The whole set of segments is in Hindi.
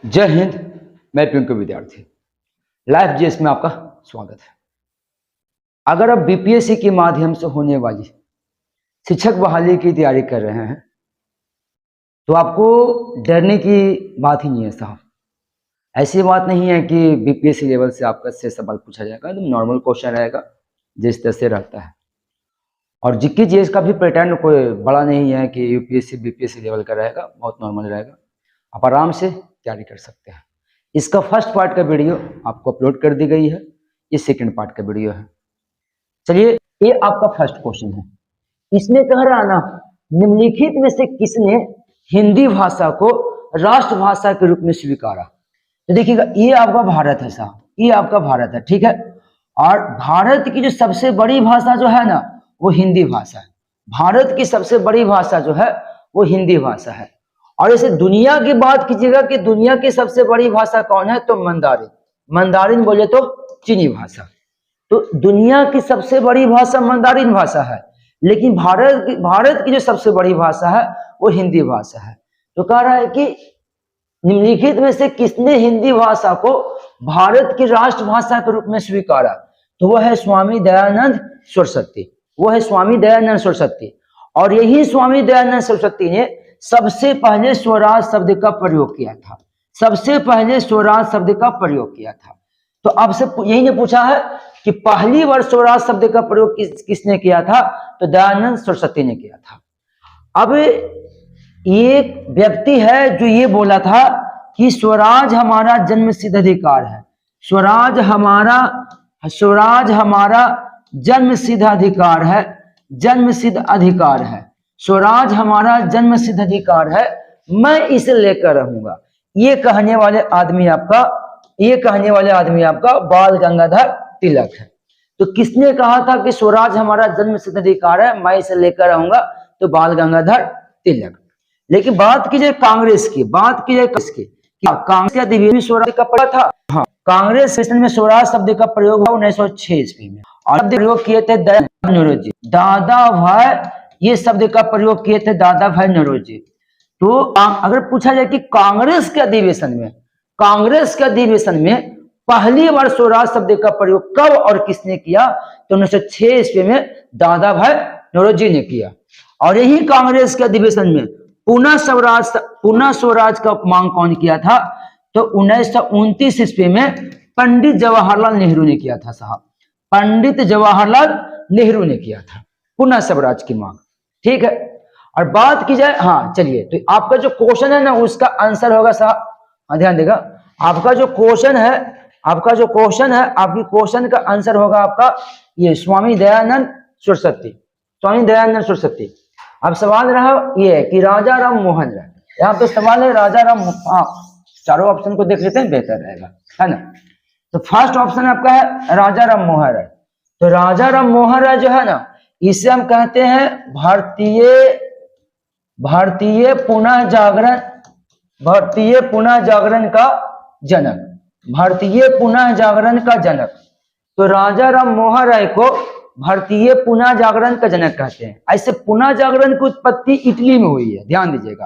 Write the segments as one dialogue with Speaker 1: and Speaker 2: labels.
Speaker 1: जय हिंद। मैं पिंकू विद्यार्थी लाइफ जीएस में आपका स्वागत है। अगर आप बीपीएससी के माध्यम से होने वाली शिक्षक बहाली की तैयारी कर रहे हैं तो आपको डरने की बात ही नहीं है साहब। ऐसी बात नहीं है कि बीपीएससी लेवल से आपका से सवाल पूछा जाएगा, एकदम नॉर्मल क्वेश्चन रहेगा जिस तरह से रहता है। और जीके जीएस का भी पैटर्न कोई बड़ा नहीं है कि यूपीएससी बीपीएससी लेवल का रहेगा, बहुत नॉर्मल रहेगा। आप आराम से तैयारी कर सकते हैं। इसका फर्स्ट पार्ट का वीडियो आपको अपलोड कर दी गई है, ये सेकंड पार्ट का वीडियो है। चलिए, ये आपका फर्स्ट क्वेश्चन है। इसमें कह रहा ना, निम्नलिखित में से किसने हिंदी भाषा को राष्ट्रभाषा के रूप में स्वीकारा? तो देखिएगा, ये आपका भारत है साहब, ये आपका भारत है, ठीक है। और भारत की जो सबसे बड़ी भाषा जो है ना, वो हिंदी भाषा है। भारत की सबसे बड़ी भाषा जो है वो हिंदी भाषा है। और ऐसे दुनिया की बात कीजिएगा कि दुनिया की सबसे बड़ी भाषा कौन है, तो मंदारिन। मंदारिन बोले तो चीनी भाषा। तो दुनिया की सबसे बड़ी भाषा मंदारिन भाषा है, लेकिन भारत की जो सबसे बड़ी भाषा है वो हिंदी भाषा है। तो कह रहा है कि निम्नलिखित में से किसने हिंदी भाषा को भारत की राष्ट्रभाषा के रूप में स्वीकारा? तो वह है स्वामी दयानंद सरस्वती। वो है स्वामी दयानंद सरस्वती। और यही स्वामी दयानंद सरस्वती ने सबसे पहले स्वराज शब्द का प्रयोग किया था। सबसे पहले स्वराज शब्द का प्रयोग किया था। तो आपसे यही ने पूछा है कि पहली बार स्वराज शब्द का प्रयोग किसने किया था? तो दयानंद सरस्वती ने किया था। अब एक व्यक्ति है जो ये बोला था कि स्वराज हमारा जन्मसिद्ध अधिकार है। स्वराज हमारा जन्मसिद्ध अधिकार है। जन्मसिद्ध अधिकार है। स्वराज हमारा जन्मसिद्ध अधिकार है, मैं इसे लेकर रहूंगा। ये कहने वाले आदमी आपका बाल गंगाधर तिलक है। तो किसने कहा था कि स्वराज हमारा जन्मसिद्ध अधिकार है, मैं इसे लेकर रहूंगा? तो बाल गंगाधर तिलक। लेकिन बात कीजिए कांग्रेस की, कांग्रेस के अधिवेशन में स्वराज का प्रयोग था। हाँ, कांग्रेस सेशन में स्वराज शब्द का प्रयोग हुआ 1906 ईस्वी में। और प्रयोग किए थे नौरोजी, दादा भाई, ये शब्द का प्रयोग किए थे दादा भाई नौरोजी। तो अगर पूछा जाए कि कांग्रेस के अधिवेशन में पहली बार स्वराज शब्द का प्रयोग कब और किसने किया? तो 1906 ईस्वी में दादा भाई नौरोजी ने किया। और यही कांग्रेस के अधिवेशन में पुनः स्वराज का मांग कौन किया था? तो 1929 ईस्वी में पंडित जवाहरलाल नेहरू ने किया था साहब। पंडित जवाहरलाल नेहरू ने किया था पुनः स्वराज की मांग, ठीक है। और बात की जाए, हाँ चलिए, तो आपका जो क्वेश्चन है ना उसका आंसर होगा साहब, हाँ ध्यान देगा, आपका जो क्वेश्चन है आपकी क्वेश्चन का आंसर होगा आपका ये स्वामी दयानंद सरस्वती। स्वामी दयानंद सरस्वती। अब सवाल रहा ये कि राजा राम मोहन राय, यहाँ पे सवाल है राजा राम, हाँ चारों ऑप्शन को देख लेते हैं, बेहतर रहेगा, है ना। तो फर्स्ट ऑप्शन आपका है राजा राम मोहन राय। तो राजा राम मोहन राय जो है ना, इसे हम कहते हैं भारतीय पुनः जागरण का जनक। भारतीय पुनः जागरण का जनक। तो राजा राम मोहन राय को भारतीय पुनः जागरण का जनक कहते हैं। ऐसे पुनः जागरण की उत्पत्ति इटली में हुई है, ध्यान दीजिएगा।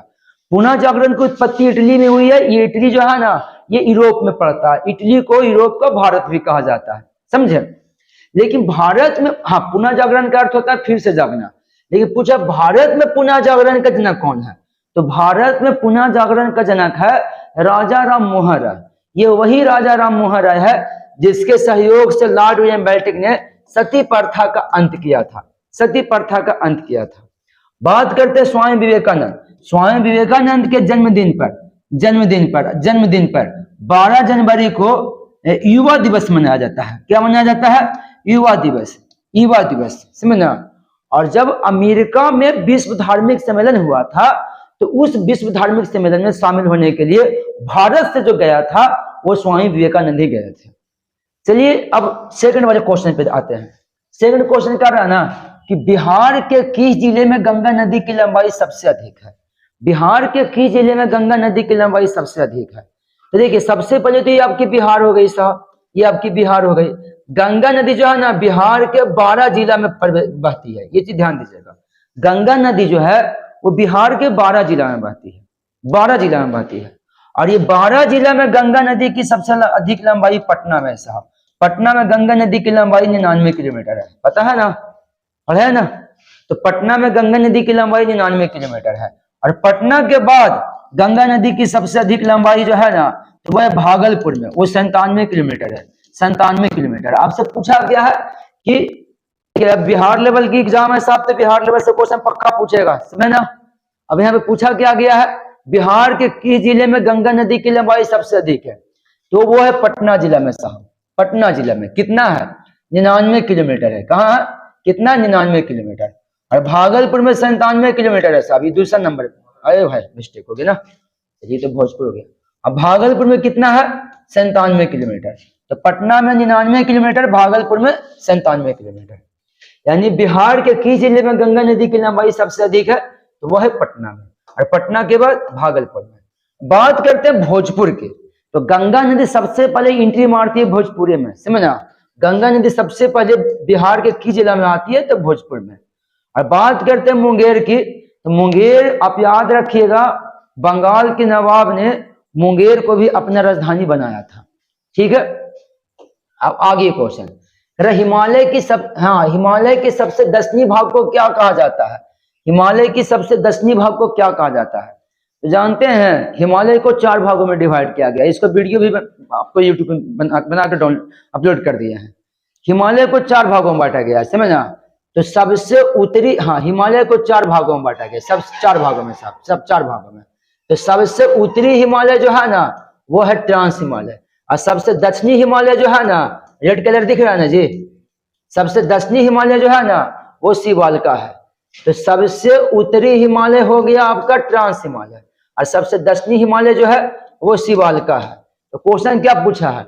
Speaker 1: पुनः जागरण की उत्पत्ति इटली में हुई है। ये इटली जो है ना, ये यूरोप में पड़ता है। इटली को यूरोप का भारत भी कहा जाता है, समझे। लेकिन भारत में, हाँ, पुनः जागरण का अर्थ होता है फिर से जागना। लेकिन पूछा भारत में पुनः जागरण का जनक कौन है? तो भारत में पुनः जागरण का जनक है राजा राम मोहन राय। ये वही राजा राम मोहन राय है जिसके सहयोग से लॉर्ड विलियम बेल्टिक ने सती प्रथा का अंत किया था। बात करते हैं स्वामी विवेकानंद। स्वामी विवेकानंद के जन्मदिन पर 12 जनवरी को युवा दिवस मनाया जाता है। क्या मनाया जाता है? युवा दिवस, समझना। और जब अमेरिका में विश्व धार्मिक सम्मेलन हुआ था, तो उस विश्व धार्मिक सम्मेलन में शामिल होने के लिए भारत से जो गया था वो स्वामी विवेकानंद ही गए थे। चलिए, अब सेकंड वाले क्वेश्चन पे आते हैं। सेकंड क्वेश्चन क्या रहा ना कि बिहार के किस जिले में गंगा नदी की लंबाई सबसे अधिक है? बिहार के किस जिले में गंगा नदी की लंबाई सबसे अधिक है? तो देखिए, सबसे पहले तो ये आपकी बिहार हो गई साहब, ये आपकी बिहार हो गई। गंगा नदी जो है ना, बिहार के 12 जिला में बहती है, ये चीज ध्यान दीजिएगा। गंगा नदी जो है वो बिहार के 12 जिला में बहती है। और ये 12 जिला में गंगा नदी की सबसे अधिक लंबाई पटना में है साहब। पटना में गंगा नदी की लंबाई 99 किलोमीटर है, पता है ना, पढ़ा है ना। तो पटना में गंगा नदी की लंबाई 99 किलोमीटर है। और पटना के बाद गंगा नदी की सबसे अधिक लंबाई जो है ना, तो वह है भागलपुर में, वो 97 किलोमीटर है, 97 किलोमीटर। आपसे पूछा गया है कि बिहार लेवल की एग्जाम है साहब, तो बिहार लेवल से क्वेश्चन पक्का पूछेगा, समझ ना। अब यहाँ पे पूछा क्या गया है, बिहार के किस जिले में गंगा नदी की लंबाई सबसे अधिक है, तो वो है पटना जिला में साहब। पटना जिला में कितना है, 99 किलोमीटर है। कहाँ है, कितना, 99 किलोमीटर। और भागलपुर में 97 किलोमीटर है साहब, ये दूसरा नंबर। अरे भाई मिस्टेक हो गया ना, ये तो भोजपुर हो गया। अब भागलपुर में कितना है, 97 किलोमीटर। तो पटना में 99 किलोमीटर, भागलपुर में 97 किलोमीटर। यानी बिहार के किस जिले में गंगा नदी की लंबाई सबसे अधिक है, तो वह है पटना में, और पटना के बाद भागलपुर में। बात करते हैं भोजपुर की, तो गंगा नदी सबसे पहले एंट्री मारती है भोजपुर में, समझना। गंगा नदी सबसे पहले बिहार के किस जिला में आती है, तो भोजपुर में। और बात करते हैं मुंगेर की, तो मुंगेर आप याद रखिएगा, बंगाल के नवाब ने मुंगेर को भी अपना राजधानी बनाया था, ठीक है। अब आगे क्वेश्चन, हिमालय की हिमालय के सबसे दक्षिणी भाग को क्या कहा जाता है, हिमालय की सबसे दक्षिणी भाग को क्या कहा जाता है। तो जानते हैं हिमालय को 4 भागों में डिवाइड किया गया, इसको वीडियो भी आपको यूट्यूब पे बनाकर अपलोड कर दिए हैं। हिमालय को 4 भागों में बांटा गया है, समझना। तो सबसे उत्तरी, हिमालय को 4 भागों में बांटा गया, सब 4 भागों में, सब 4 भागों में। तो सबसे उत्तरी हिमालय जो है ना, वो है ट्रांस हिमालय, और सबसे दक्षिणी हिमालय जो है ना, रेड कलर दिख रहा है ना जी, सबसे दक्षिणी हिमालय जो है ना, वो शिवाल का है। तो सबसे उत्तरी हिमालय हो गया आपका ट्रांस हिमालय, और सबसे दक्षिणी हिमालय जो है वो शिवाल का है। तो क्वेश्चन क्या पूछा है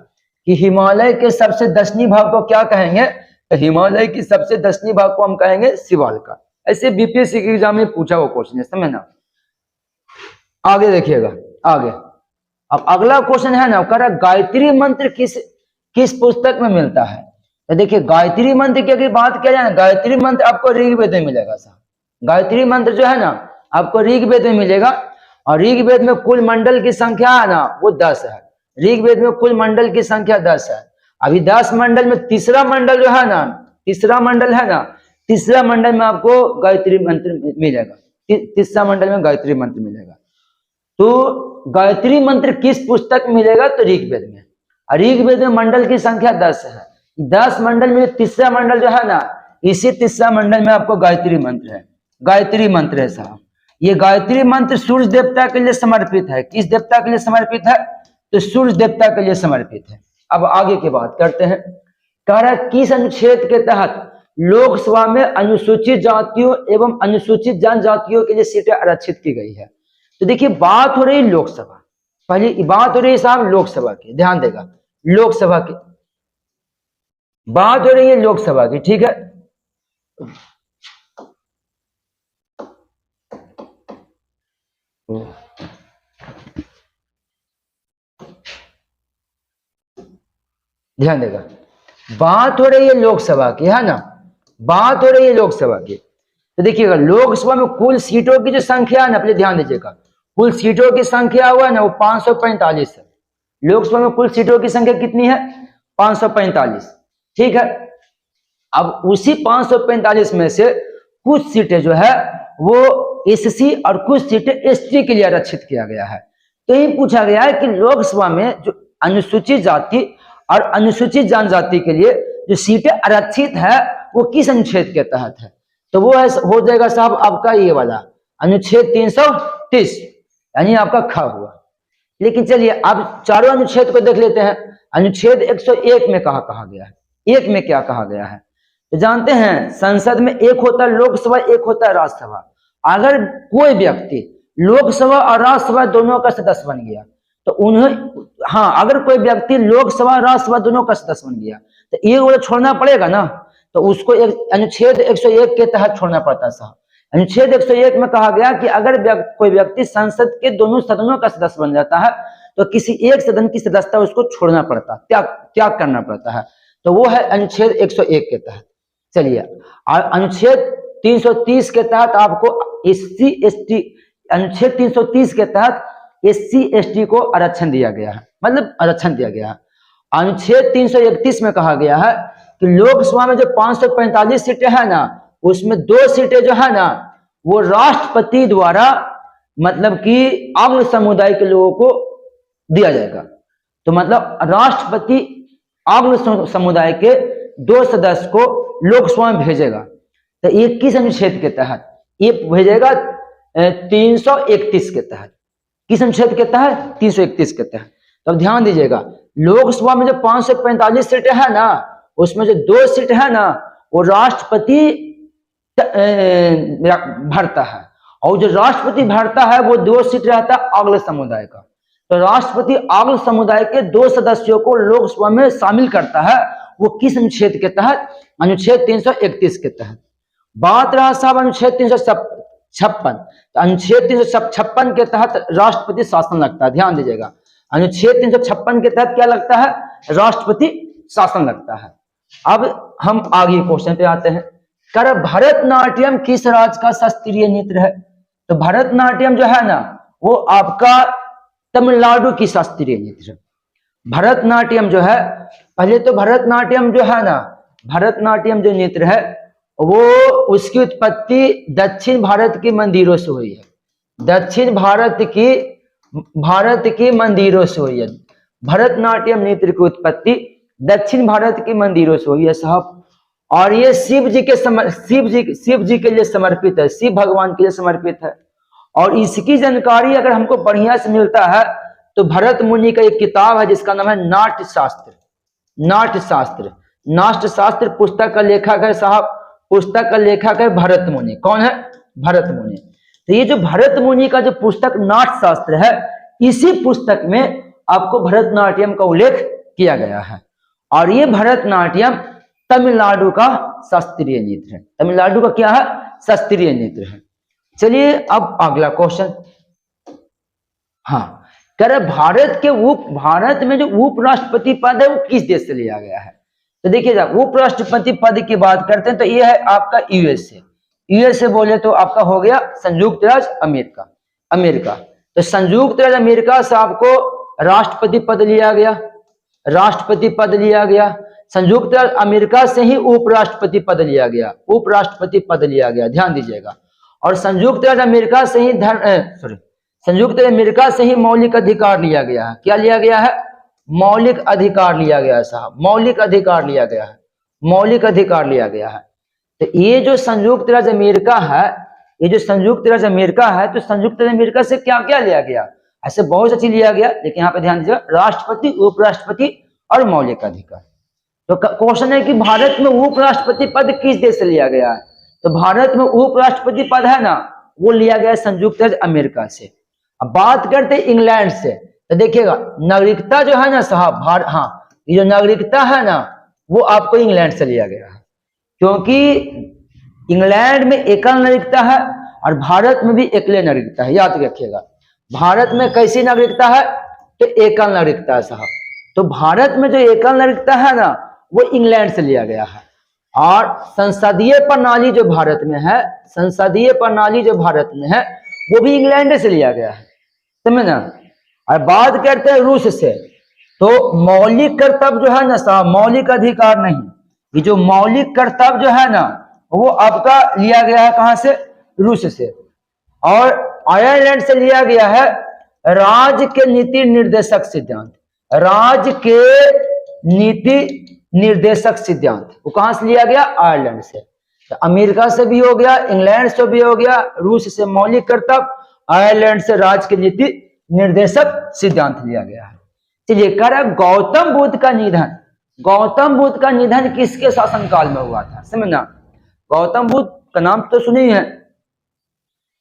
Speaker 1: कि हिमालय के सबसे दक्षिणी भाग को क्या कहेंगे, तो हिमालय की सबसे दक्षिणी भाग को हम कहेंगे शिवाल का। ऐसे बीपीएससी के एग्जाम में पूछा हुआ क्वेश्चन है, समझना। आगे देखिएगा, आगे अब अगला क्वेश्चन है ना, कह रहा गायत्री मंत्र किस पुस्तक में मिलता है। तो देखिए गायत्री मंत्र की अगर बात किया जाए ना, गायत्री मंत्र आपको ऋग्वेद में मिलेगा साहब। गायत्री मंत्र जो है ना आपको ऋग्वेद में मिलेगा, और ऋग्वेद में कुल मंडल की संख्या है ना वो 10 है। ऋग्वेद में कुल मंडल की संख्या 10 है। अभी 10 मंडल में तीसरा मंडल जो है ना, तीसरा मंडल है ना, तीसरा मंडल में आपको गायत्री मंत्र मिलेगा, तीसरा मंडल में गायत्री मंत्र मिलेगा। तो गायत्री मंत्र किस पुस्तक में मिलेगा, तो ऋग्वेद में। ऋग्वेद में मंडल की संख्या 10 है। 10 मंडल में तीसरा मंडल जो है ना, इसी तीसरा मंडल में आपको गायत्री मंत्र है, गायत्री मंत्र है साहब। ये गायत्री मंत्र सूर्य देवता के लिए समर्पित है। किस देवता के लिए समर्पित है, तो सूर्य देवता के लिए समर्पित है। अब आगे की बात करते हैं, कह रहा है किस अनुच्छेद के तहत लोकसभा में अनुसूचित जातियों एवं अनुसूचित जनजातियों के लिए सीटें आरक्षित की गई है। तो देखिए बात हो रही लोकसभा, पहली बात हो रही है साहब लोकसभा की, ध्यान देगा, लोकसभा की बात हो रही है, लोकसभा की, ठीक है। ध्यान देगा, बात हो रही है लोकसभा की, है ना, बात हो रही है लोकसभा की। तो देखिएगा लोकसभा में कुल सीटों की जो संख्या है ना, अपने ध्यान दीजिएगा, कुल सीटों की संख्या हुआ ना वो 545 है। लोकसभा में कुल सीटों की संख्या कितनी है, 545, ठीक है। अब उसी 545 में से कुछ सीटें जो है वो एससी और कुछ सीटें एसटी के लिए आरक्षित किया गया है। तो ये पूछा गया है कि लोकसभा में जो अनुसूचित जाति और अनुसूचित जनजाति के लिए जो सीटें आरक्षित है वो किस अनुच्छेद के तहत है। तो वो हो जाएगा साहब आपका ये वाला अनुच्छेद 330, यानी आपका ख हुआ। लेकिन चलिए अब चारों अनुच्छेद को देख लेते हैं। अनुच्छेद 101 में कहा गया है, एक में क्या कहा गया है, तो जानते हैं संसद में एक होता है लोकसभा, एक होता है राज्यसभा। अगर कोई व्यक्ति लोकसभा और राज्यसभा दोनों का सदस्य बन गया तो उन्हें, अगर कोई व्यक्ति लोकसभा राज्यसभा दोनों का सदस्य बन गया तो एक वो छोड़ना पड़ेगा ना, तो उसको एक अनुच्छेद 101 के तहत छोड़ना पड़ता साहब। अनुच्छेद 101 में कहा गया कि अगर कोई व्यक्ति संसद के दोनों सदनों का सदस्य बन जाता है तो किसी एक सदन की सदस्यता उसको छोड़ना पड़ता, त्याग करना पड़ता है। तो वो है अनुच्छेद 101 के तहत। चलिए अनुच्छेद 330 के तहत आपको एससी एसटी, अनुच्छेद 330 के तहत SC/ST को आरक्षण दिया गया है, मतलब आरक्षण दिया गया है। अनुच्छेद 331 में कहा गया है कि लोकसभा में जो 545 सीटें हैं ना, उसमें 2 सीटें जो है ना वो राष्ट्रपति द्वारा मतलब कि आंग्ल समुदाय के लोगों को दिया जाएगा। तो मतलब राष्ट्रपति आंग्ल समुदाय के 2 सदस्य को लोकसभा में भेजेगा। तो 21 अनुच्छेद के तहत ये भेजेगा 331 के तहत। किस अनुच्छेद के तहत? 331 के तहत। तो ध्यान दीजिएगा, लोकसभा में जो 545 सीटें है ना, उसमें जो 2 सीट है ना वो राष्ट्रपति भरता है, और जो राष्ट्रपति भरता है वो 2 सीट रहता है आंग्ल समुदाय का। तो राष्ट्रपति आंग्ल समुदाय के 2 सदस्यों को लोकसभा में शामिल करता है। वो किस अनुच्छेद के तहत? अनुच्छेद 331 के तहत। बात रहा साहब अनुच्छेद 356। तो अनुच्छेद 356 के तहत राष्ट्रपति शासन लगता है। ध्यान दीजिएगा, अनुच्छेद 356 के तहत क्या लगता है? राष्ट्रपति शासन लगता है। अब हम आगे क्वेश्चन पे आते हैं। कर भरतनाट्यम किस राज्य का शास्त्रीय नृत्य है? तो भरतनाट्यम जो है ना वो आपका तमिलनाडु की शास्त्रीय नृत्य है। भरतनाट्यम जो है, पहले तो भरतनाट्यम जो है ना, भरतनाट्यम जो नृत्य है वो उसकी उत्पत्ति दक्षिण भारत के मंदिरों से हुई है। दक्षिण भारत की मंदिरों से हुई है। भरतनाट्यम नृत्य की उत्पत्ति दक्षिण भारत के मंदिरों से हुई है साहब। और ये शिव जी के लिए समर्पित है, शिव भगवान के लिए समर्पित है। और इसकी जानकारी अगर हमको बढ़िया से मिलता है तो भरत मुनि का एक किताब है जिसका नाम है नाट्य शास्त्र। नाट्य शास्त्र, नाट्य शास्त्र पुस्तक का लेखक है साहब, पुस्तक का लेखक है भरत मुनि। कौन है? भरत मुनि। तो ये जो भरत मुनि का जो पुस्तक नाट्य शास्त्र है, इसी पुस्तक में आपको भरतनाट्यम का उल्लेख किया गया है। और ये भरतनाट्यम तमिलनाडु का शास्त्रीय नृत्य है। तमिलनाडु का क्या है? शास्त्रीय नृत्य है। चलिए अब अगला क्वेश्चन। हाँ, भारत में जो उपराष्ट्रपति पद है वो किस देश से लिया गया है? तो देखिएगा, उपराष्ट्रपति पद की बात करते हैं तो ये है आपका यूएसए। यूएसए बोले तो आपका हो गया संयुक्त राज्य अमेरिका। तो संयुक्त राज्य अमेरिका से आपको राष्ट्रपति पद लिया गया, राष्ट्रपति पद लिया गया। संयुक्त राज्य अमेरिका से ही उपराष्ट्रपति पद लिया गया, उपराष्ट्रपति पद लिया गया। ध्यान दीजिएगा। और संयुक्त राज्य अमेरिका से ही संयुक्त अमेरिका से ही मौलिक अधिकार लिया गया है। क्या लिया गया है? मौलिक अधिकार लिया गया है साहब, मौलिक अधिकार लिया गया है, मौलिक अधिकार लिया गया है। तो ये जो संयुक्त राज्य अमेरिका है, ये जो संयुक्त राज्य अमेरिका है, तो संयुक्त राज्य अमेरिका से क्या क्या लिया गया? ऐसे बहुत सा चीज लिया गया, लेकिन यहाँ पे ध्यान दीजिए, राष्ट्रपति, उपराष्ट्रपति और मौलिक अधिकार। तो क्वेश्चन है कि भारत में उपराष्ट्रपति पद किस देश से लिया गया है? तो भारत में उपराष्ट्रपति पद है ना वो लिया गया संयुक्त राज्य अमेरिका से। अब बात करते हैं इंग्लैंड से। तो देखिएगा, नागरिकता जो है ना साहब, हाँ, ये जो नागरिकता है ना वो आपको इंग्लैंड से लिया गया है, क्योंकि इंग्लैंड में एकल नागरिकता है और भारत में भी एकल नागरिकता है। याद रखिएगा, भारत में कैसी नागरिकता है? तो एकल नागरिकता है साहब। तो भारत में जो एकल नागरिकता है ना वो इंग्लैंड से लिया गया है। और संसदीय प्रणाली जो भारत में है, संसदीय प्रणाली जो भारत में है वो भी इंग्लैंड से लिया गया है, समझ ना। और बात करते हैं रूस से। तो मौलिक कर्तव्य जो है ना साहब, मौलिक अधिकार नहीं, ये जो मौलिक कर्तव्य जो है ना वो आपका लिया गया है कहां से? रूस से। और आयरलैंड से लिया गया है राज्य के नीति निर्देशक सिद्धांत। राज्य के नीति निर्देशक सिद्धांत वो कहां से लिया गया? आयरलैंड से। तो अमेरिका से भी हो गया, इंग्लैंड से भी हो गया, रूस से मौलिक कर्तव्य, आयरलैंड से राज्य के नीति निर्देशक सिद्धांत लिया गया है। चलिए, गौतम बुद्ध का निधन, गौतम बुद्ध का निधन किसके शासनकाल में हुआ था? समझना, गौतम बुद्ध का नाम तो सुनी है।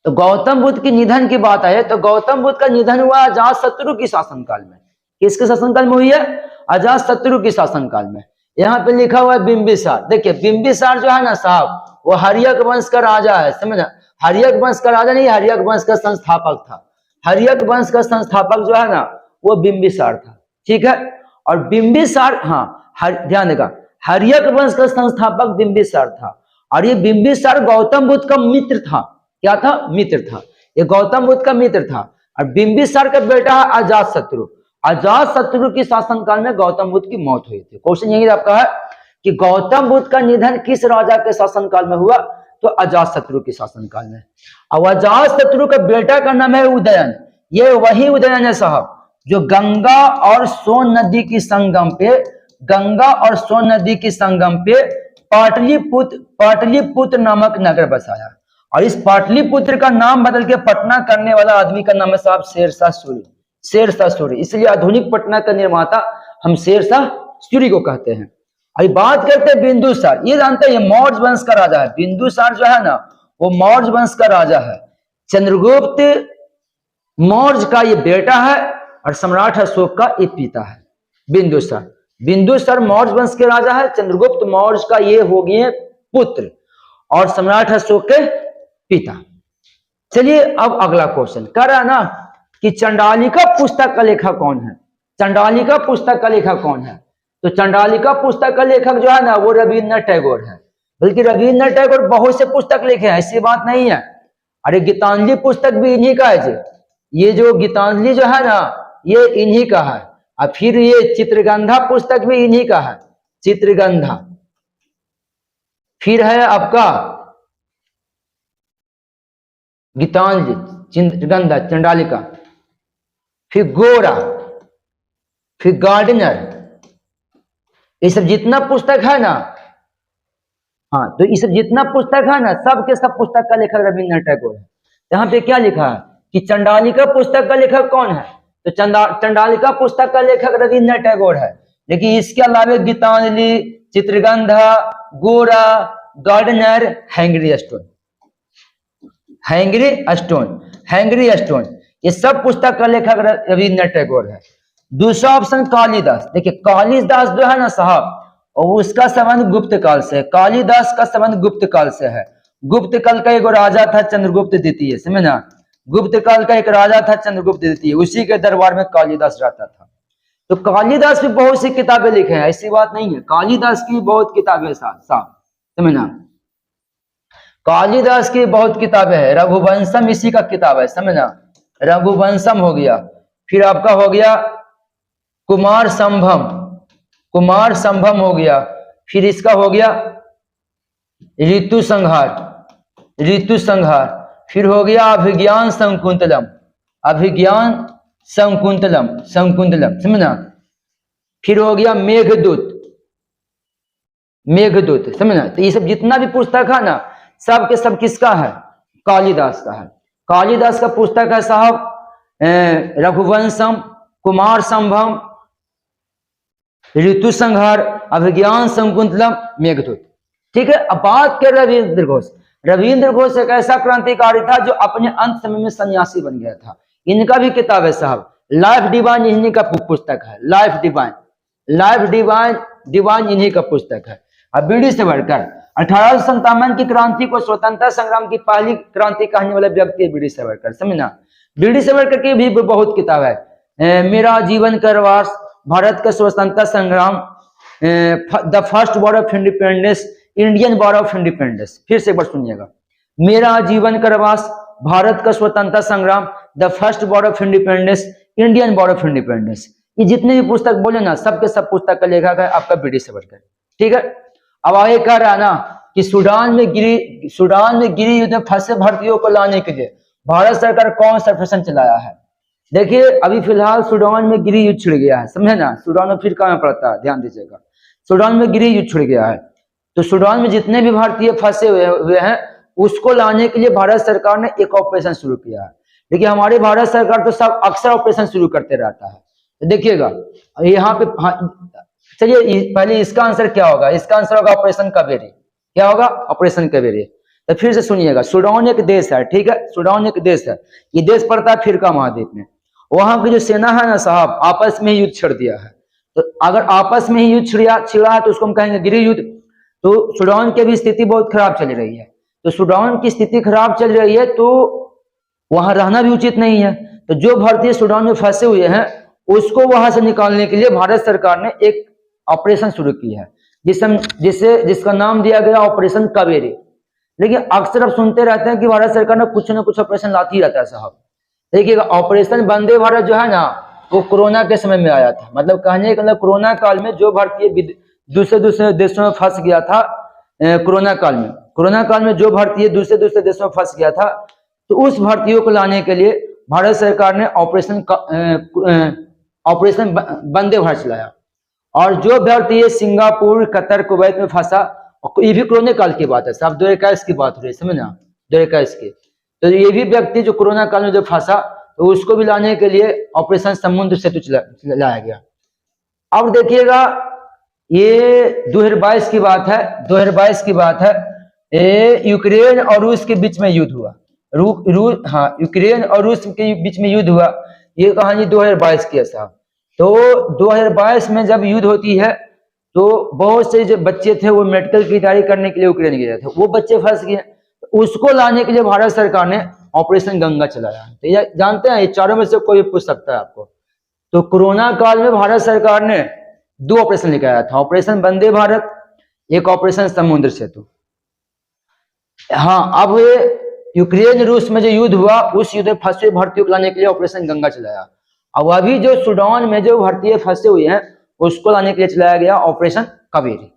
Speaker 1: तो गौतम बुद्ध के निधन की बात आए तो गौतम बुद्ध का निधन हुआ अजातशत्रु की शासनकाल में। किसके शासनकाल में हुई है? अजातशत्रु के शासनकाल में। यहाँ पे लिखा हुआ है बिंबिसार। देखिए, बिंबिसार जो है ना साहब वो हर्यक वंश का राजा है, समझना। हर्यक वंश का राजा नहीं, हर्यक वंश का संस्थापक था। हर्यक वंश का संस्थापक जो है ना वो बिंबिसार था, ठीक है। और बिंबिसार, हाँ, ध्यान देगा, हर्यक वंश का संस्थापक बिंबिसार था। और ये बिंबिसार गौतम बुद्ध का मित्र था। क्या था? मित्र था। ये गौतम बुद्ध का मित्र था। और बिंबिसार का बेटा है अजातशत्रु। अजातशत्रु के शासनकाल में गौतम बुद्ध की मौत हुई थी। क्वेश्चन यही आपका है कि गौतम बुद्ध का निधन किस राजा के शासनकाल में हुआ, तो अजातशत्रु के शासनकाल में। अब अजातशत्रु का बेटा का नाम है उदयन। ये वही उदयन है साहब जो गंगा और सोन नदी की संगम पे, गंगा और सोन नदी की संगम पे पाटलिपुत्र नामक नगर बसाया। और इस पाटलिपुत्र का नाम बदल के पटना करने वाला आदमी का नाम है साहब शेरशाह सूरी। शेरशाह सूरी, इसलिए आधुनिक पटना का निर्माता हम शेरशाह सूरी को कहते हैं। अभी बात करते हैं बिंदुसार। ये जानते हैं ये मौर्य वंश का राजा है। बिंदुसार जो है ना वो मौर्य वंश का राजा है। चंद्रगुप्त मौर्य का ये बेटा है और सम्राट अशोक का ये पिता है। बिंदुसार, बिंदुसार मौर्य वंश के राजा है। चंद्रगुप्त मौर्य का ये हो गए पुत्र और सम्राट अशोक के पिता। चलिए अब अगला क्वेश्चन कह रहा है ना कि चंडालिका पुस्तक का लेखक कौन है। चंडालिका पुस्तक का लेखक कौन है, तो चंडालिका पुस्तक का लेखक जो है ना वो रविन्द्रनाथ टैगोर है। बल्कि रविन्द्रनाथ टैगोर बहुत से पुस्तक लिखे हैं, ऐसी बात नहीं है। अरे गीतांजलि पुस्तक भी इन्हीं का है जी। ये जो गीतांजलि जो है ना ये इन्हीं का है। और फिर ये चित्रगंधा पुस्तक भी इन्हीं का है, चित्रगंधा। फिर है आपका गीतांजलि, चित्रगंधा, चंडालिका, फिर गोरा, फिर गार्डनर, ये सब जितना पुस्तक है ना, हाँ तो ये सब जितना पुस्तक है ना सब के सब पुस्तक का लेखक रविन्द्रनाथ टैगोर है। यहाँ पे क्या लिखा है कि चंडालिका पुस्तक का लेखक कौन है, तो चंडालिका पुस्तक का लेखक रविन्द्रनाथ टैगोर है। लेकिन इसके अलावा Gitanjali, Chitrangada, Gora, gardener, hungry stone, hungry stone, ये सब पुस्तक का लेखक रविन्द्रनाथ टैगोर है। दूसरा ऑप्शन कालिदास। देखिए कालिदास जो है ना साहब और उसका संबंध गुप्त काल से है। कालिदास का संबंध गुप्त काल से है। गुप्त काल का एक राजा था चंद्रगुप्त द्वितीय, समझे ना। गुप्त काल का एक राजा था चंद्रगुप्त द्वितीय, उसी के दरबार में कालिदास रहता था। तो कालिदास भी बहुत सी किताबें लिखे हैं, ऐसी बात नहीं है। कालिदास की बहुत किताबें साहब, समझे ना। कालिदास की बहुत किताबें है। रघुवंशम इसी का किताब है, समझना। रघुवंशम हो गया, फिर आपका हो गया कुमार संभव हो गया, फिर इसका हो गया ऋतु संहार, फिर हो गया अभिज्ञान संकुंतलम, समझना। फिर हो गया मेघदूत, समझना। तो ये सब जितना भी पुस्तक है ना सब के सब किसका है, कालिदास का है। कालिदास का पुस्तक है साहब रघुवंशम, कुमार संभव, ऋतु संहार, अभिज्ञान संकुंतलम, मेघदूत। ठीक है। अब बात कर रविंद्र घोष। रविंद्र घोष एक ऐसा क्रांतिकारी था जो अपने अंत समय में सन्यासी बन गया था। इनका भी किताब है साहब, लाइफ डिवाइन इन्हीं का पुस्तक है। लाइफ डिवाइन इन्हीं का पुस्तक है। अब बीडी सावरकर 1857 की क्रांति को स्वतंत्रता संग्राम की पहली क्रांति कहने वाला व्यक्ति है बीडी सावरकर, समझना। बीडी सावरकर की भी बहुत किताब है। मेरा जीवन करवास, भारत का स्वतंत्रता संग्राम, the first war of independence, Indian war of independence. फिर से एक बार सुनिएगा, मेरा जीवन करवास, भारत का स्वतंत्रता संग्राम, the first war of independence, Indian war of independence. ये जितने भी पुस्तक बोले ना सबके सब पुस्तक का लेखक है आपका बीडी सावरकर। ठीक है। अब आगे कह रहा है ना कि सूडान में गिरी युद्ध में फंसे भारतीयों को लाने के लिए भारत सरकार कौन सा ऑपरेशन चलाया है। देखिए अभी फिलहाल सूडान में गिरी युद्ध छिड़ गया है, समझे ना। सूडान में फिर कहाँ पड़ता है, ध्यान दीजिएगा। सूडान में गिरी युद्ध छिड़ गया है, तो सूडान में जितने भी भारतीय फंसे हुए हैं उसको लाने के लिए भारत सरकार ने एक ऑपरेशन शुरू किया है। देखिए हमारे भारत सरकार तो सब अक्सर ऑपरेशन शुरू करते रहता है। तो देखिएगा यहाँ पे, चलिए पहले इसका आंसर क्या होगा, इसका आंसर होगा ऑपरेशन कावेरी। क्या होगा, ऑपरेशन कावेरी। तो फिर से सुनिएगा, सूडान एक देश है, ठीक है। सूडान एक देश है, ये देश पड़ता है अफ्रीका महाद्वीप में। वहां की जो सेना है ना साहब आपस में ही युद्ध छिड़ दिया है। तो अगर आपस में ही युद्ध छिड़ा है तो उसको हम कहेंगे गृह युद्ध। तो सूडान की भी स्थिति बहुत खराब चल रही है। तो सूडान की स्थिति खराब चल रही है तो वहां रहना भी उचित नहीं है। तो जो भारतीय सूडान में फंसे हुए हैं उसको वहां से निकालने के लिए भारत सरकार ने एक ऑपरेशन शुरू की है जिसका नाम दिया गया ऑपरेशन कावेरी। लेकिन अक्सर आप सुनते रहते हैं कि भारत सरकार ने कुछ ना कुछ ऑपरेशन लाती ही रहता है साहब। देखिएगा, ऑपरेशन वंदे भारत जो है ना, वो कोरोना के समय में आया था। मतलब कहने का मतलब कोरोना काल में जो भारतीय दूसरे दूसरे देशों में फंस गया था, कोरोना काल में जो भारतीय दूसरे दूसरे देशों में फंस गया था, तो उस भारतीयों को लाने के लिए भारत सरकार ने ऑपरेशन वंदे भारत चलाया। और जो भारतीय सिंगापुर, कतर, कुवैत में फंसा, ये भी कोरोना काल की बात है साहब, 2021 की बात हो रही है, समझ ना, 2021 की। तो ये भी व्यक्ति जो कोरोना काल में जो फंसा, तो उसको भी लाने के लिए ऑपरेशन समुद्र सेतु चलाया गया। अब देखिएगा, ये 2022 की बात है, 2022 की बात है। यूक्रेन और रूस के बीच में युद्ध हुआ। यूक्रेन और रूस के बीच में युद्ध हुआ। ये कहानी 2022 की है साहब। तो 2022 में जब युद्ध होती है, तो बहुत से जो बच्चे थे वो मेडिकल की तैयारी करने के लिए यूक्रेन गए थे, वो बच्चे फंस गए। उसको लाने के लिए भारत सरकार ने ऑपरेशन गंगा चलाया। तो ये जानते हैं, ये चारों में से कोई पूछ सकता है आपको। तो कोरोना काल में भारत सरकार ने 2 ऑपरेशन लेकर आया था, ऑपरेशन वंदे भारत, एक ऑपरेशन समुद्र सेतु। हाँ, अब यूक्रेन रूस में जो युद्ध हुआ, उस युद्ध में फंसे भारतीयों को लाने के लिए ऑपरेशन गंगा चलाया। अब अभी जो सूडान में जो भारतीय फंसे हुए हैं, उसको लाने के लिए चलाया गया ऑपरेशन कावेरी।